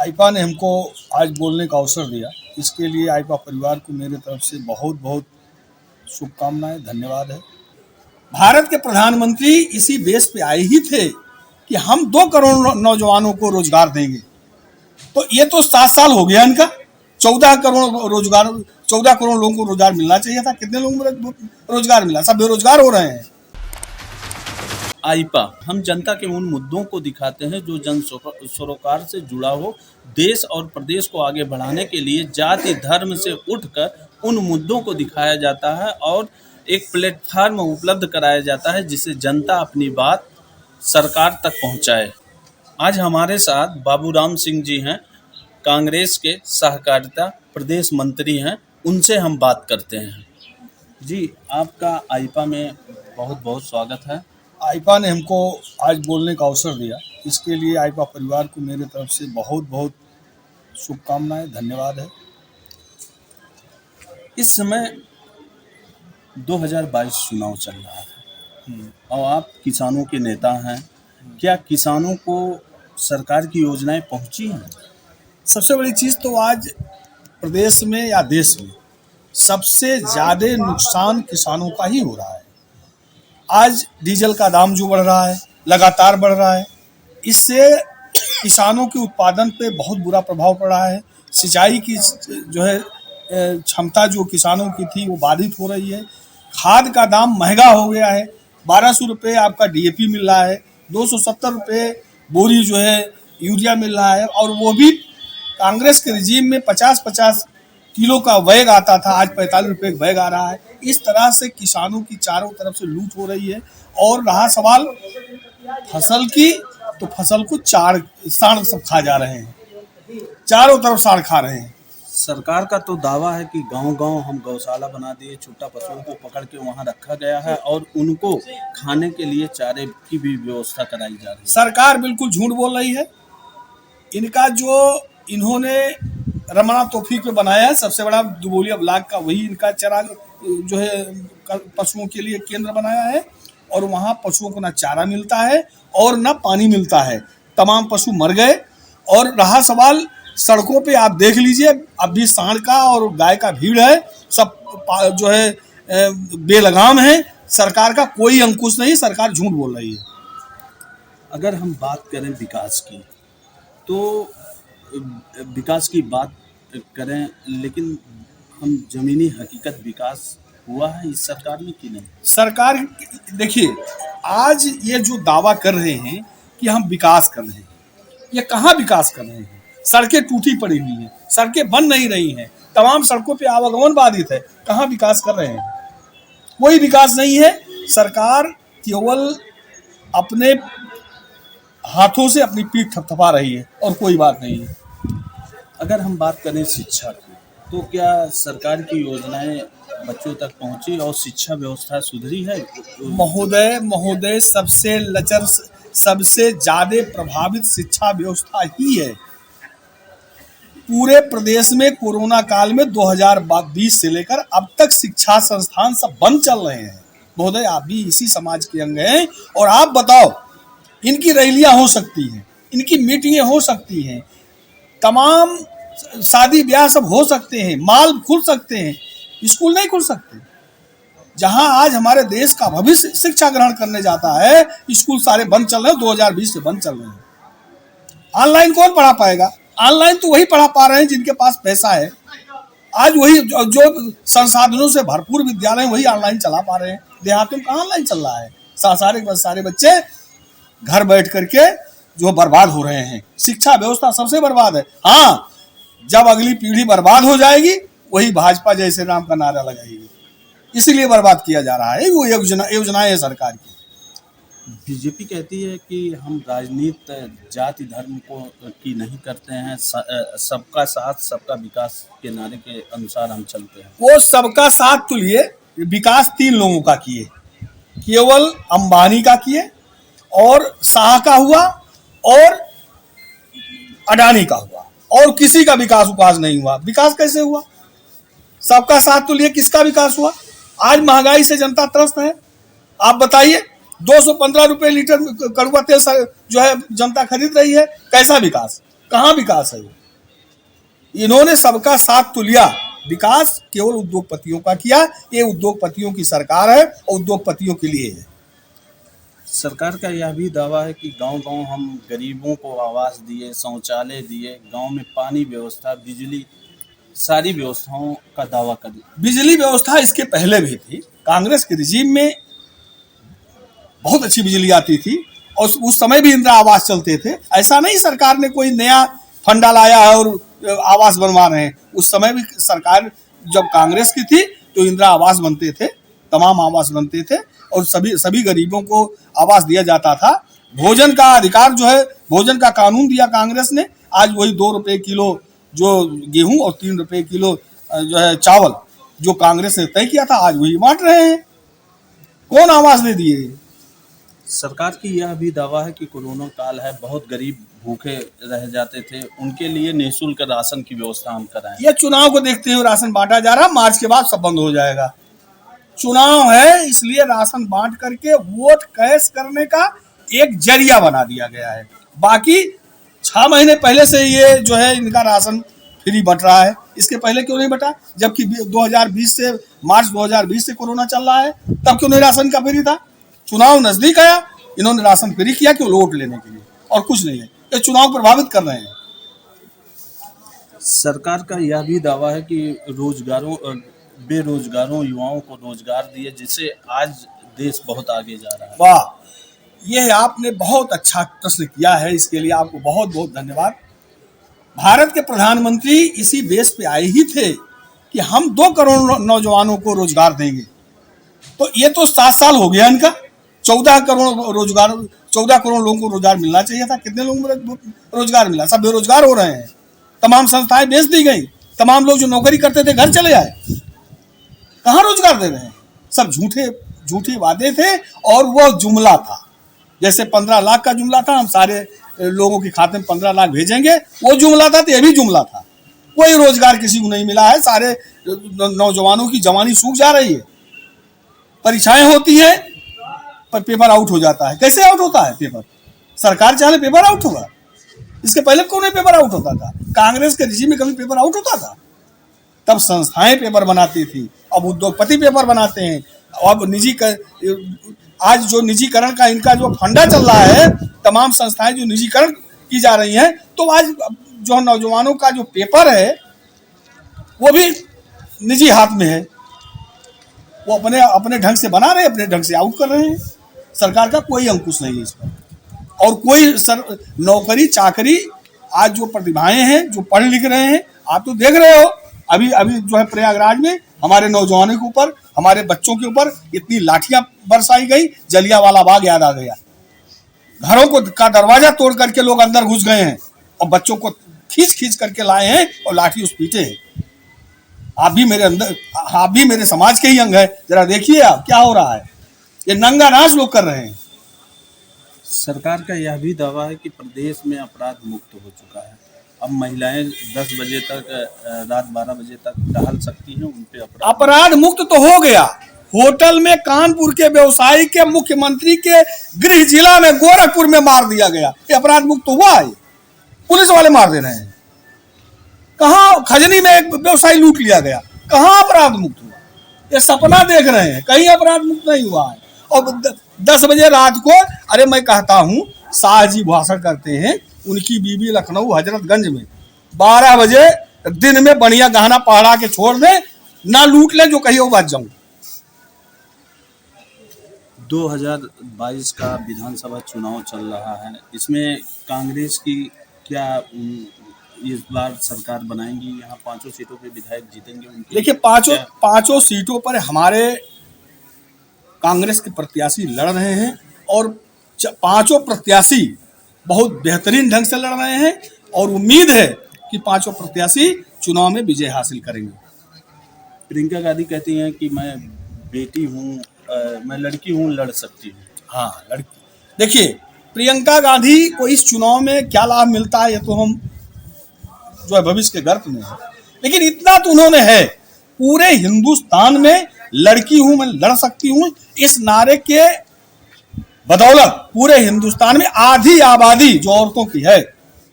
आईपा ने हमको आज बोलने का अवसर दिया, इसके लिए आईपा परिवार को मेरे तरफ से बहुत बहुत शुभकामनाएं, धन्यवाद है। भारत के प्रधानमंत्री इसी बेस पे आए ही थे कि हम 2 करोड़ नौजवानों को रोजगार देंगे। तो ये तो 7 साल हो गया इनका। 14 करोड़ लोगों को रोजगार मिलना चाहिए था। कितने लोगों को रोजगार मिला? सब बेरोजगार हो रहे हैं। आईपा हम जनता के उन मुद्दों को दिखाते हैं जो जन सरोकार से जुड़ा हो। देश और प्रदेश को आगे बढ़ाने के लिए जाति धर्म से उठकर उन मुद्दों को दिखाया जाता है और एक प्लेटफार्म उपलब्ध कराया जाता है जिससे जनता अपनी बात सरकार तक पहुंचाए। आज हमारे साथ बाबूराम सिंह जी हैं, कांग्रेस के सहकारिता प्रदेश मंत्री हैं। उनसे हम बात करते हैं। जी, आपका आईपा में बहुत बहुत स्वागत है। आईपा ने हमको आज बोलने का अवसर दिया, इसके लिए आईपा परिवार को मेरे तरफ से बहुत बहुत शुभकामनाएं, धन्यवाद है। इस समय 2022 चुनाव चल रहा है और आप किसानों के नेता हैं। क्या किसानों को सरकार की योजनाएं पहुंची हैं? सबसे बड़ी चीज़ तो आज प्रदेश में या देश में सबसे ज़्यादा नुकसान किसानों का ही हो रहा है। आज डीजल का दाम जो बढ़ रहा है, लगातार बढ़ रहा है, इससे किसानों के उत्पादन पे बहुत बुरा प्रभाव पड़ रहा है। सिंचाई की जो है क्षमता जो किसानों की थी वो बाधित हो रही है। खाद का दाम महंगा हो गया है। 1200 रुपये आपका डीएपी मिल रहा है, 270 रुपये बोरी जो है यूरिया मिल रहा है, और वो भी कांग्रेस के रिजीम में 50-50 किलो का बैग आता था, आज 45 रुपये का बैग आ रहा है। इस तरह से किसानों की चारों तरफ से लूट हो रही है। और रहा सवाल फसल की, तो फसल को सांड सब खा जा रहे हैं, चारों तरफ सांड खा रहे हैं। सरकार का तो दावा है कि गांव-गांव हम गौशाला बना दिए, छोटा पशुओं को पकड़ के वहां रखा गया है और उनको खाने के लिए चारे की भी व्यवस्था कराई जा रही है। सरकार बिल्कुल झूठ बोल रही है। इनका जो इन्होंने रमना तौफीक में बनाया है, सबसे बड़ा दुबोलिया ब्लॉक का वही इनका चारा जो है पशुओं के लिए केंद्र बनाया है, और वहाँ पशुओं को ना चारा मिलता है और ना पानी मिलता है। तमाम पशु मर गए। और रहा सवाल सड़कों पे, आप देख लीजिए, अब भी सांड का और गाय का भीड़ है, सब जो है बेलगाम है। सरकार का कोई अंकुश नहीं, सरकार झूठ बोल रही है। अगर हम बात करें विकास की, तो विकास की बात करें, लेकिन हम जमीनी हकीकत विकास हुआ है इस सरकार में कि नहीं? सरकार देखिए, आज ये जो दावा कर रहे हैं कि हम विकास कर रहे हैं, ये कहाँ विकास कर रहे हैं? सड़कें टूटी पड़ी हुई हैं, सड़कें बन नहीं रही हैं, तमाम सड़कों पे आवागमन बाधित है। कहाँ विकास कर रहे हैं? कोई विकास नहीं है। सरकार केवल अपने हाथों से अपनी पीठ थपथपा रही है और कोई बात नहीं है। अगर हम बात करें शिक्षा की, तो क्या सरकार की योजनाएं बच्चों तक पहुंची और शिक्षा व्यवस्था सुधरी है? महोदय सबसे ज्यादा प्रभावित शिक्षा व्यवस्था ही है। पूरे प्रदेश में कोरोना काल में 2020 से लेकर अब तक शिक्षा संस्थान सब बंद चल रहे हैं। महोदय, आप भी इसी समाज के अंग हैं, और आप बताओ, इनकी रैलियां हो सकती हैं, इनकी मीटिंगें हो सकती हैं, तमाम शादी ब्याह सब हो सकते हैं, माल खुल सकते हैं, स्कूल नहीं खुल सकते। जहां आज हमारे देश का भविष्य शिक्षा ग्रहण करने जाता है, स्कूल सारे बंद चल रहे हैं, 2020 से बंद चल रहे हैं। ऑनलाइन कौन पढ़ा पाएगा? ऑनलाइन तो वही पढ़ा पा रहे हैं जिनके पास पैसा है। आज वही जो संसाधनों से भरपूर विद्यालय वही ऑनलाइन चला पा रहे हैं। देहातों में कहाँ ऑनलाइन चल रहा है? सारे बच्चे घर बैठ करके जो बर्बाद हो रहे हैं। शिक्षा व्यवस्था सबसे बर्बाद है। हाँ, जब अगली पीढ़ी बर्बाद हो जाएगी, वही भाजपा जैसे नाम का नारा लगाएगी। इसलिए बर्बाद किया जा रहा है। वो योजनाएं है सरकार की। बीजेपी कहती है कि हम राजनीति जाति धर्म को की नहीं करते हैं, सबका साथ सबका विकास के नारे के अनुसार हम चलते हैं। वो सबका साथ तो लिए, विकास 3 लोगों का किए, केवल अंबानी का किए, और शाह का हुआ, और अडानी का हुआ, और किसी का विकास नहीं हुआ। विकास कैसे हुआ? सबका साथ तो लिए, किसका विकास हुआ? आज महंगाई से जनता त्रस्त है। आप बताइए, 215 रुपये लीटर कड़वा तेल जो है जनता खरीद रही है। कैसा विकास? कहाँ विकास है? इन्होंने सबका साथ तो लिया, विकास केवल उद्योगपतियों का किया। ये उद्योगपतियों की सरकार है और उद्योगपतियों के लिए है। सरकार का यह भी दावा है कि गांव-गांव हम गरीबों को आवास दिए, शौचालय दिए, गांव में पानी व्यवस्था, बिजली, सारी व्यवस्थाओं का दावा कर। बिजली व्यवस्था इसके पहले भी थी, कांग्रेस के रिजीम में बहुत अच्छी बिजली आती थी और उस समय भी इंदिरा आवास चलते थे। ऐसा नहीं सरकार ने कोई नया फंडा लाया है और आवास बनवा रहे हैं। उस समय भी सरकार जब कांग्रेस की थी तो इंदिरा आवास बनते थे, तमाम आवास बनते थे और सभी गरीबों को आवास दिया जाता था। भोजन का अधिकार जो है, भोजन का कानून दिया कांग्रेस ने। आज वही 2 रुपए किलो जो गेहूं और 3 रुपए किलो जो है चावल जो कांग्रेस ने तय किया था, आज वही बांट रहे हैं। कौन आवास दे दिए? सरकार की यह भी दावा है कि कोरोना काल है, बहुत गरीब भूखे रह जाते थे, उनके लिए निःशुल्क राशन की व्यवस्था हम कराएं। यह चुनाव को देखते हुए राशन बांटा जा रहा, मार्च के बाद सब बंद हो जाएगा। चुनाव है इसलिए राशन बांट करके वोट कैश करने का एक जरिया बना दिया गया है। बाकी 6 महीने पहले से ये जो है इनका राशन फ्री बंट रहा है। इसके पहले क्यों नहीं बटा? जबकि 2020 से मार्च 2020 से कोरोना चल रहा है, तब क्यों नहीं राशन का फ्री था? चुनाव नजदीक आया, इन्होंने राशन फ्री किया क्यों? वोट लेने के लिए, और कुछ नहीं है। ये चुनाव प्रभावित कर रहे हैं। सरकार का यह भी दावा है कि बेरोजगारों युवाओं को रोजगार दिए, जिससे आज देश बहुत आगे जा रहा है। वाह, यह आपने बहुत अच्छा प्रश्न किया है, इसके लिए आपको बहुत बहुत धन्यवाद। भारत के प्रधानमंत्री इसी बेस पे आए ही थे कि हम 2 करोड़ नौजवानों को रोजगार देंगे। तो ये तो 7 साल हो गया इनका। 14 करोड़ लोगों को रोजगार मिलना चाहिए था। कितने लोगों को रोजगार मिला? सब बेरोजगार हो रहे हैं। तमाम संस्थाएं बेच दी गई, तमाम लोग जो नौकरी करते थे घर चले आए। कहाँ रोजगार दे रहे हैं? सब झूठे वादे थे और वो जुमला था। जैसे 15 लाख का जुमला था, हम सारे लोगों के खाते में 15 लाख भेजेंगे, वो जुमला था। तो ये भी जुमला था। कोई रोजगार किसी को नहीं मिला है। सारे नौजवानों की जवानी सूख जा रही है। परीक्षाएं होती है पर पेपर आउट हो जाता है। कैसे आउट होता है पेपर? सरकार चाहे पेपर आउट होगा। इसके पहले कौन है पेपर आउट होता था? कांग्रेस के रिजीम में कभी पेपर आउट होता था? तब संस्थाएं पेपर बनाती थी, अब उद्योगपति पेपर बनाते हैं। अब आज जो निजीकरण का इनका जो फंडा चल रहा है, तमाम संस्थाएं जो निजीकरण की जा रही हैं, तो आज जो नौजवानों का जो पेपर है वो भी निजी हाथ में है। वो अपने ढंग से बना रहे हैं, अपने ढंग से आउट कर रहे हैं। सरकार का कोई अंकुश नहीं है इस पर। और कोई नौकरी चाकरी, आज जो प्रतिभाएं हैं, जो पढ़ लिख रहे हैं, आप तो देख रहे हो। अभी जो है प्रयागराज में हमारे नौजवानों के ऊपर, हमारे बच्चों के ऊपर इतनी लाठियां बरसाई गई, जलियांवाला बाग याद आ गया। घरों का दरवाजा तोड़ करके लोग अंदर घुस गए हैं और बच्चों को खींच करके लाए हैं और लाठी उस पीटे हैं। आप भी मेरे समाज के ही अंग है। जरा देखिए आप क्या हो रहा है। ये नंगा नाच लोग कर रहे हैं। सरकार का यह भी दावा है कि प्रदेश में अपराध मुक्त हो चुका है। अब महिलाएं 10 बजे तक, रात 12 बजे तक टहल सकती हैं। उन पे अपराध मुक्त तो हो गया। होटल में कानपुर के व्यवसायी के मुख्यमंत्री के गृह जिला में गोरखपुर में मार दिया गया। ये अपराध मुक्त हुआ है? पुलिस वाले मार दे रहे हैं। कहाँ? खजनी में एक व्यवसायी लूट लिया गया। कहाँ अपराध मुक्त हुआ? ये सपना देख रहे हैं, कहीं अपराध मुक्त नहीं हुआ है। और 10 बजे रात को, अरे मैं कहता हूँ, शाह जी भाषण करते हैं, उनकी बीबी लखनऊ हजरतगंज में 12 बजे दिन में बढ़िया गहना पहरा के छोड़ दे, ना लूट ले जो कहीं वो बच जाऊं। 2022 का विधानसभा चुनाव चल रहा है, इसमें कांग्रेस की क्या इस बार सरकार बनाएंगी? यहाँ 5 सीटों पे विधायक जीतेंगे उनके? देखिए, पांचों सीटों पर हमारे कांग्रेस के प्रत्याशी लड़ रहे हैं और 5 प्रत्याशी बहुत बेहतरीन ढंग से लड़ रहे हैं और उम्मीद है कि 5 प्रत्याशी चुनाव में विजय हासिल करेंगे। प्रियंका गांधी कहती हैं कि मैं बेटी हूँ, मैं लड़की हूँ, लड़ सकती हूँ। हाँ, लड़की। देखिए, प्रियंका गांधी को इस चुनाव में क्या लाभ मिलता है ये तो हम जो है भविष्य के गर्भ में है, लेकिन इतना तो उन्होंने है, पूरे हिंदुस्तान में लड़की हूं, मैं लड़ सकती हूं, इस नारे के बदौलत पूरे हिंदुस्तान में आधी आबादी जो औरतों की है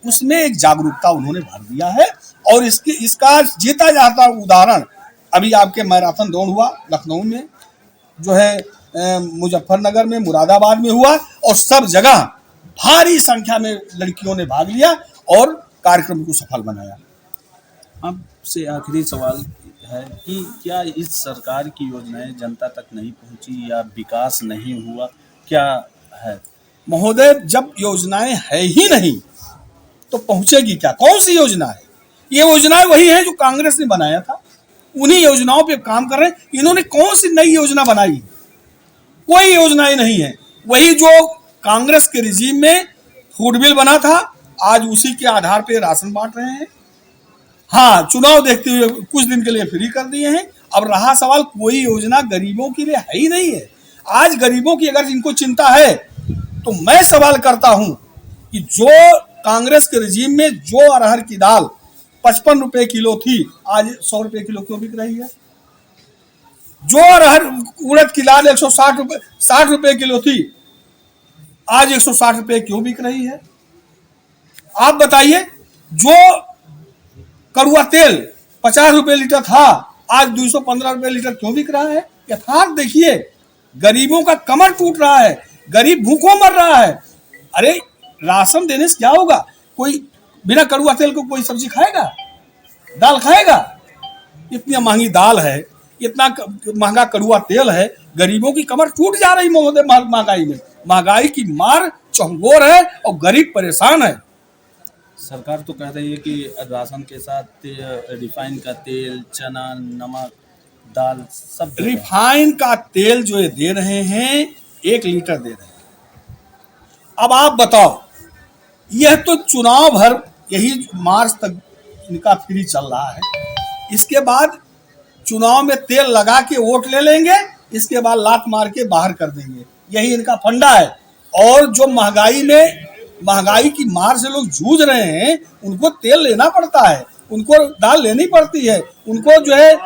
उसमें एक जागरूकता उन्होंने भर दिया है। और इसका जीता जाता उदाहरण अभी आपके मैराथन दौड़ हुआ लखनऊ में, जो है मुजफ्फरनगर में, मुरादाबाद में हुआ, और सब जगह भारी संख्या में लड़कियों ने भाग लिया और कार्यक्रम को सफल बनाया। आपसे आखिरी सवाल है कि क्या इस सरकार की योजनाएं जनता तक नहीं पहुंची या विकास नहीं हुआ, क्या है? महोदय, जब योजनाएं है ही नहीं तो पहुंचेगी क्या? कौन सी योजना है? ये योजनाएं वही है जो कांग्रेस ने बनाया था, उन्हीं योजनाओं पे काम कर रहे हैं। इन्होंने कौन सी नई योजना बनाई? कोई योजनाएं नहीं है। वही जो कांग्रेस के रिजीम में फूड बिल बना था, आज उसी के आधार पे राशन बांट रहे हैं। हाँ, चुनाव देखते हुए कुछ दिन के लिए फ्री कर दिए हैं। अब रहा सवाल, कोई योजना गरीबों के लिए है ही नहीं है। आज गरीबों की अगर इनको चिंता है तो मैं सवाल करता हूं कि जो कांग्रेस के रिजीम में जो अरहर की दाल 55 रुपए किलो थी, आज 100 रुपए किलो क्यों बिक रही है? जो अरहर उड़द की दाल 60 रुपए किलो थी, आज 160 रुपए क्यों बिक रही है? आप बताइए। जो कड़ुआ तेल 50 रुपए लीटर था, आज 215 रुपए लीटर क्यों बिक रहा है? यथार्थ देखिए, गरीबों का कमर टूट रहा है, गरीब भूखों मर रहा है। अरे, राशन देने से क्या होगा? कोई बिना कड़ुआ तेल को कोई सब्जी खाएगा? दाल खाएगा? इतनी महंगी दाल है, इतना महंगा कड़ुआ तेल है, गरीबों की कमर टूट जा रही महोदय। महंगाई में, महंगाई की मार चौंगोर है और गरीब परेशान है। सरकार तो कह रही है कि राशन के साथ रिफाइन का तेल, चना, नमक, दाल सब दे रहे हैं। रिफाइन का तेल जो ये दे रहे हैं, 1 लीटर दे रहे हैं। अब आप बताओ, यह तो चुनाव भर, यही मार्च तक इनका फ्री चल रहा है। इसके बाद चुनाव में तेल लगा के वोट ले लेंगे, इसके बाद लात मार के बाहर कर देंगे। यही इनका फंडा है। और जो महंगाई की मार से लोग जूझ रहे हैं, उनको तेल लेना पड़ता है, उनको दाल लेनी पड़ती है, उनको जो है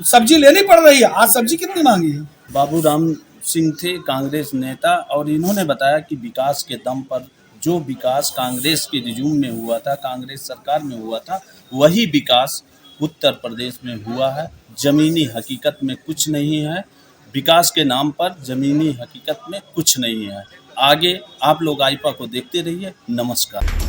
सब्जी लेनी पड़ रही है। आज सब्जी कितनी महंगी है। बाबूराम सिंह थे कांग्रेस नेता, और इन्होंने बताया कि विकास के दम पर जो विकास कांग्रेस के रिज्यूम में हुआ था, कांग्रेस सरकार में हुआ था, वही विकास उत्तर प्रदेश में हुआ है। जमीनी हकीकत में कुछ नहीं है, विकास के नाम पर जमीनी हकीकत में कुछ नहीं है। आगे आप लोग आइपा को देखते रहिए। नमस्कार।